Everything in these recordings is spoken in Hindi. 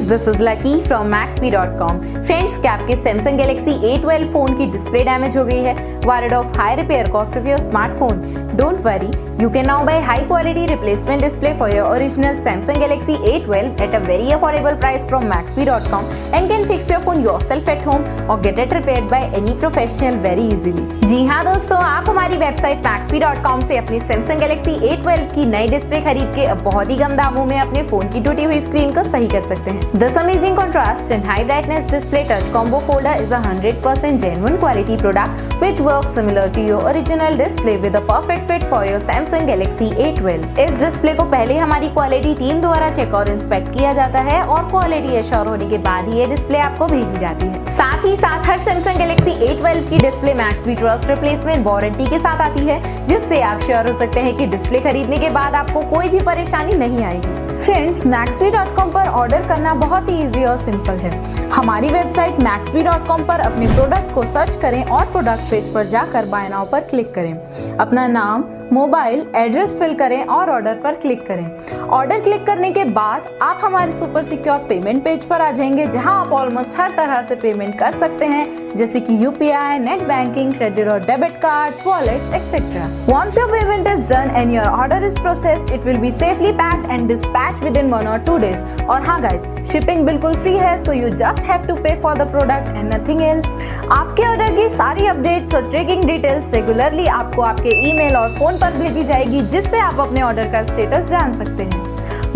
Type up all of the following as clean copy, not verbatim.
This is lucky from Maxbhi.com। Friends, क्या आपके Samsung Galaxy A12 फोन की डिस्प्ले डैमेज हो गई है? Worried of high repair cost of your smartphone? Don't worry, you can now buy high quality replacement display for your original Samsung Galaxy A12 at a very affordable price from Maxbhi.com and can fix your phone yourself at home or get it repaired by any professional very easily। जी हाँ दोस्तों, आप हमारी वेबसाइट Maxbhi.com से अपनी Samsung Galaxy A12 की नई डिस्प्ले खरीद के अब बहुत ही कम दामों में अपने फोन की टूटी हुई स्क्रीन को सही कर सकते हैं। This amazing contrast and high brightness display touch combo folder is a 100% genuine quality product which works similar to your original display with a perfect fit for your Samsung Galaxy A12। इस डिस्प्ले को पहले हमारी क्वालिटी टीम द्वारा चेक और इंस्पेक्ट किया जाता है और क्वालिटी एश्योर होने के बाद ही ये डिस्प्ले आपको भेजी जाती है। साथ ही साथ हर Samsung Galaxy A12 की display Maxbhi trust replacement warranty के साथ आती है, जिससे आप श्योर हो सकते हैं कि डिस्प्ले खरीदने के बाद आपको कोई भी परेशानी नहीं आएगी। फ्रेंड्स, Maxbhi.com पर ऑर्डर करना बहुत ही इजी और सिंपल है। हमारी वेबसाइट Maxbhi.com पर अपने प्रोडक्ट को सर्च करें और प्रोडक्ट पेज पर जाकर बाय नाउ पर क्लिक करें। अपना नाम, मोबाइल, एड्रेस फिल करें और ऑर्डर पर क्लिक करें। ऑर्डर क्लिक करने के बाद आप हमारे सुपर सिक्योर पेमेंट पेज पर आ जाएंगे, जहां आप ऑलमोस्ट हर तरह से पेमेंट कर सकते हैं, जैसे कि यूपीआई, नेट बैंकिंग, क्रेडिट और debit cards, wallets etcetera. Once your payment is done and your order is processed, it will be safely packed and dispatched within 1 or 2 days। और हाँ गाइस, शिपिंग बिल्कुल फ्री है, so you just have to pay for the product and nothing else। आपके ऑर्डर की सारी अपडेट्स और ट्रैकिंग डिटेल्स रेगुलरली आपको आपके ईमेल और फोन पर भेजी जाएगी, जिससे आप अपने ऑर्डर का स्टेटस जान सकते हैं।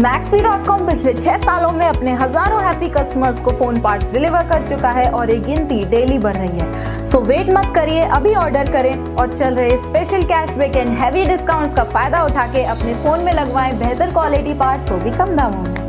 Maxbhi.com पिछले 6 सालों में अपने हजारों हैप्पी कस्टमर्स को फोन पार्ट्स डिलीवर कर चुका है और ये गिनती डेली बढ़ रही है। सो वेट मत करिए, अभी ऑर्डर करें और चल रहे special cashback and heavy discounts का फायदा उठा के अपने फोन में लगवाएं बेहतर क्वालिटी पार्ट्स, वो भी कम दामों में।